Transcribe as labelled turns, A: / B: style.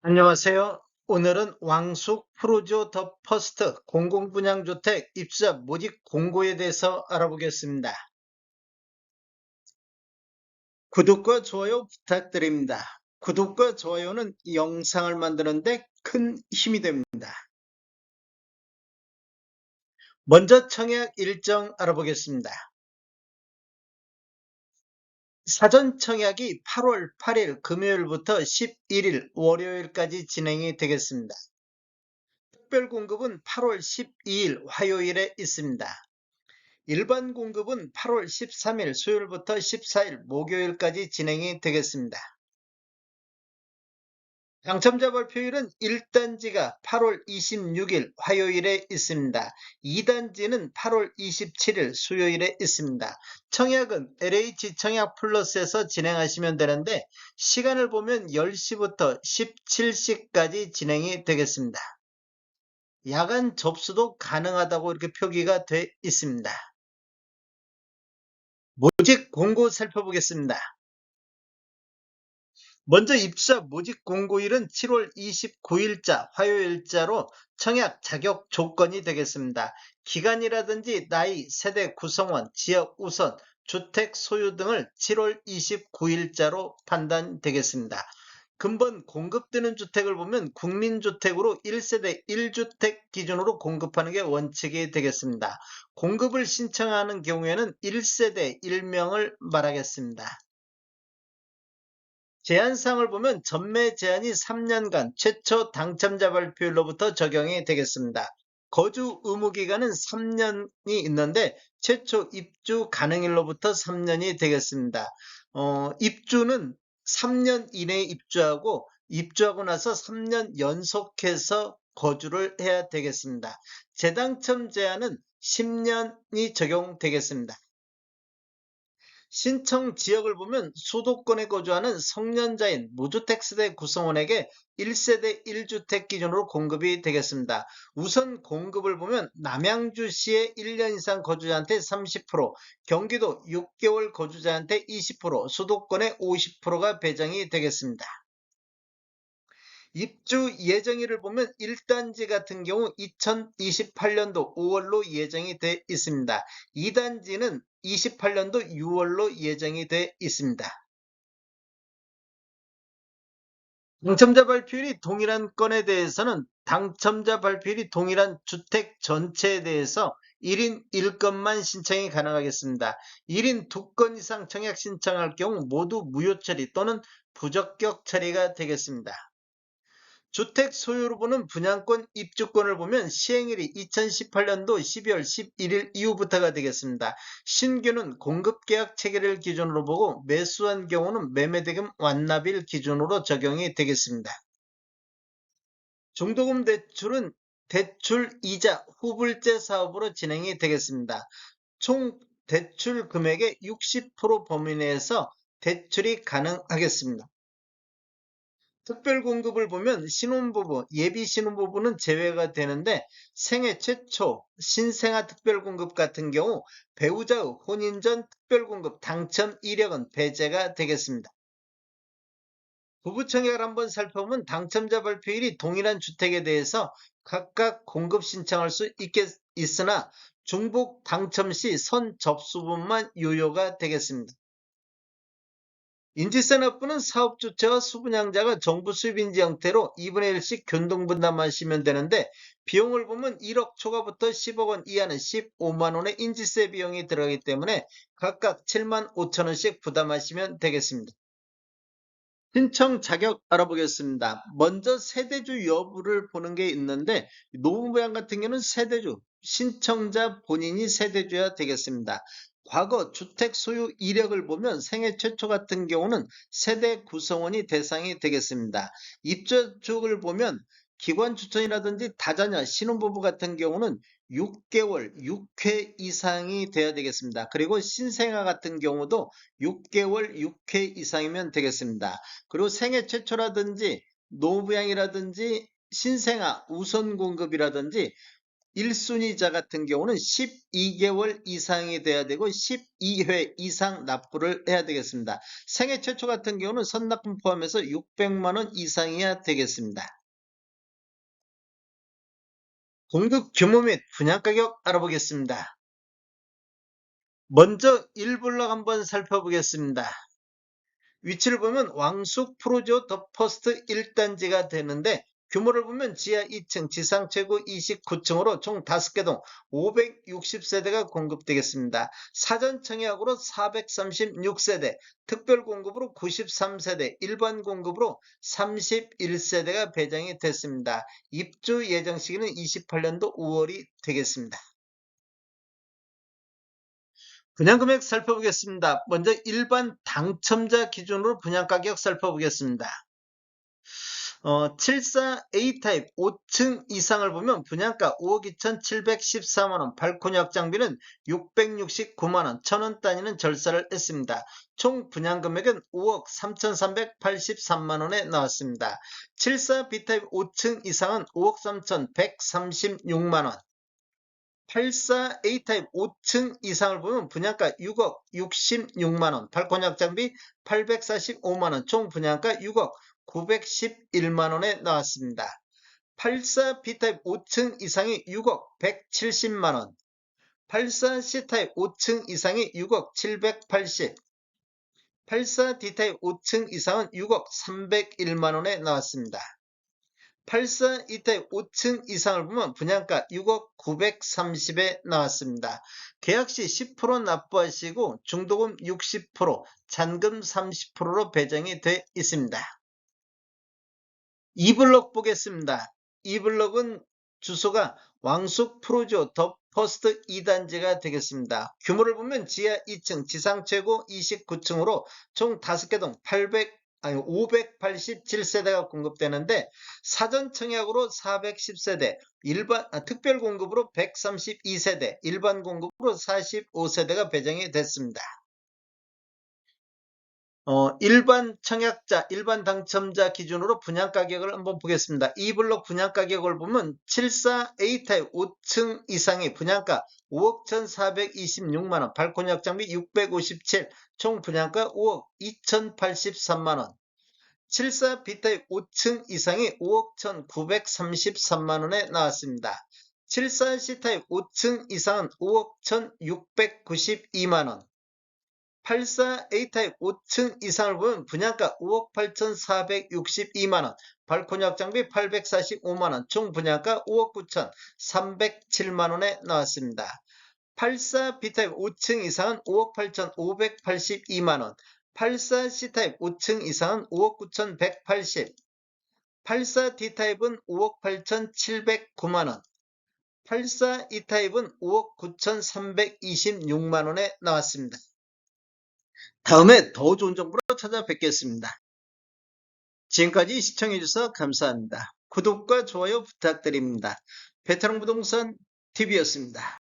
A: 안녕하세요. 오늘은 왕숙 프로지오 더 퍼스트 공공분양주택 입주자 모집 공고에 대해서 알아보겠습니다. 구독과 좋아요 부탁드립니다. 구독과 좋아요는 이 영상을 만드는데 큰 힘이 됩니다. 먼저 청약 일정 알아보겠습니다. 사전 청약이 8월 8일 금요일부터 11일 월요일까지 진행이 되겠습니다. 특별 공급은 8월 12일 화요일에 있습니다. 일반 공급은 8월 13일 수요일부터 14일 목요일까지 진행이 되겠습니다. 당첨자 발표일은 1단지가 8월 26일 화요일에 있습니다. 2단지는 8월 27일 수요일에 있습니다. 청약은 LH 청약 플러스에서 진행하시면 되는데 시간을 보면 10시부터 17시까지 진행이 되겠습니다. 야간 접수도 가능하다고 이렇게 표기가 돼 있습니다. 모집 공고 살펴보겠습니다. 먼저 입사 모집 공고일은 7월 29일자 화요일자로 청약 자격 조건이 되겠습니다. 기간이라든지 나이, 세대 구성원, 지역 우선, 주택 소유 등을 7월 29일자로 판단되겠습니다. 근본 공급되는 주택을 보면 국민주택으로 1세대 1주택 기준으로 공급하는 게 원칙이 되겠습니다. 공급을 신청하는 경우에는 1세대 1명을 말하겠습니다. 제한사항을 보면 전매 제한이 3년간 최초 당첨자 발표일로부터 적용이 되겠습니다. 거주 의무 기간은 3년이 있는데 최초 입주 가능일로부터 3년이 되겠습니다. 입주는 3년 이내에 입주하고 입주하고 나서 3년 연속해서 거주를 해야 되겠습니다. 재당첨 제한은 10년이 적용되겠습니다. 신청 지역을 보면 수도권에 거주하는 성년자인 무주택 세대 구성원에게 1세대 1주택 기준으로 공급이 되겠습니다. 우선 공급을 보면 남양주시에 1년 이상 거주자한테 30%, 경기도 6개월 거주자한테 20%, 수도권에 50%가 배정이 되겠습니다. 입주 예정일을 보면 1단지 같은 경우 2028년도 5월로 예정이 돼 있습니다. 2단지는 28년도 6월로 예정이 돼 있습니다. 당첨자 발표율이 동일한 건에 대해서는 당첨자 발표율이 동일한 주택 전체에 대해서 1인 1건만 신청이 가능하겠습니다. 1인 2건 이상 청약 신청할 경우 모두 무효 처리 또는 부적격 처리가 되겠습니다. 주택 소유로 보는 분양권 입주권을 보면 시행일이 2018년도 12월 11일 이후부터가 되겠습니다. 신규는 공급계약 체계를 기준으로 보고 매수한 경우는 매매대금 완납일 기준으로 적용이 되겠습니다. 중도금 대출은 대출 이자 후불제 사업으로 진행이 되겠습니다. 총 대출 금액의 60% 범위 내에서 대출이 가능하겠습니다. 특별 공급을 보면 신혼부부, 예비 신혼부부는 제외가 되는데 생애 최초 신생아 특별 공급 같은 경우 배우자의 혼인 전 특별 공급 당첨 이력은 배제가 되겠습니다. 부부 청약을 한번 살펴보면 당첨자 발표일이 동일한 주택에 대해서 각각 공급 신청할 수 있으나 중복 당첨 시 선 접수분만 유효가 되겠습니다. 인지산업부는 사업주체와 수분양자가 정부 수입인지 형태로 2분의 1씩 균등분담하시면 되는데 비용을 보면 1억 초과부터 10억 원 이하는 15만 원의 인지세 비용이 들어가기 때문에 각각 7만 5천 원씩 부담하시면 되겠습니다. 신청 자격 알아보겠습니다. 먼저 세대주 여부를 보는 게 있는데 노무부양 같은 경우는 세대주, 신청자 본인이 세대주야 되겠습니다. 과거 주택 소유 이력을 보면 생애 최초 같은 경우는 세대 구성원이 대상이 되겠습니다. 입주 쪽을 보면 기관 추천이라든지 다자녀, 신혼부부 같은 경우는 6개월, 6회 이상이 돼야 되겠습니다. 그리고 신생아 같은 경우도 6개월, 6회 이상이면 되겠습니다. 그리고 생애 최초라든지 노부양이라든지 신생아 우선 공급이라든지 1순위자 같은 경우는 12개월 이상이 돼야 되고 12회 이상 납부를 해야 되겠습니다. 생애 최초 같은 경우는 선납금 포함해서 600만 원 이상이어야 되겠습니다. 공급 규모 및 분양가격 알아보겠습니다. 먼저 1블럭 한번 살펴보겠습니다. 위치를 보면 왕숙 프로조 더 퍼스트 1단지가 되는데 규모를 보면 지하 2층, 지상 최고 29층으로 총 5개 동 560세대가 공급되겠습니다. 사전 청약으로 436세대, 특별 공급으로 93세대, 일반 공급으로 31세대가 배정이 됐습니다. 입주 예정 시기는 28년도 5월이 되겠습니다. 분양금액 살펴보겠습니다. 먼저 일반 당첨자 기준으로 분양가격 살펴보겠습니다. 74 A타입 5층 이상을 보면 분양가 5억 2,714만원, 발코니 확장비는 669만원, 1,000원 단위는 절사를 했습니다. 총 분양금액은 5억 3,383만원에 나왔습니다. 74 B타입 5층 이상은 5억 3,136만원, 84 A타입 5층 이상을 보면 분양가 6억 66만원, 발코니 확장비 845만원, 총 분양가 6억 911만원에 나왔습니다. 84 B타입 5층 이상이 6억 170만원, 84 C타입 5층 이상이 6억 780, 84 D타입 5층 이상은 6억 301만원에 나왔습니다. 84 E타입 5층 이상을 보면 분양가 6억 930에 나왔습니다. 계약시 10% 납부하시고 중도금 60%, 잔금 30%로 배정이 돼 있습니다. 2블럭 보겠습니다. 2블럭은 주소가 왕숙 프로조 더 퍼스트 2단지가 되겠습니다. 규모를 보면 지하 2층, 지상 최고 29층으로 총 5개 동 587세대가 공급되는데 사전 청약으로 410세대, 특별 공급으로 132세대, 일반 공급으로 45세대가 배정이 됐습니다. 일반 청약자, 일반 당첨자 기준으로 분양가격을 한번 보겠습니다. 2블럭 분양가격을 보면 74 A타입 5층 이상의 분양가 5억 1,426만원, 발코니 확장비 657, 총 분양가 5억 2,083만원. 74 B타입 5층 이상이 5억 1,933만원에 나왔습니다. 74 C타입 5층 이상은 5억 1,692만원. 84 A타입 5층 이상을 보면 분양가 5억 8,462만원, 발코니 확장비 845만원, 총 분양가 5억 9,307만원에 나왔습니다. 84 B타입 5층 이상은 5억 8,582만원, 84 C타입 5층 이상은 5억 9,180, 84 D타입은 5억 8,709만원, 84 E타입은 5억 9,326만원에 나왔습니다. 다음에 더 좋은 정보로 찾아뵙겠습니다. 지금까지 시청해주셔서 감사합니다. 구독과 좋아요 부탁드립니다. 베테랑 부동산 TV였습니다.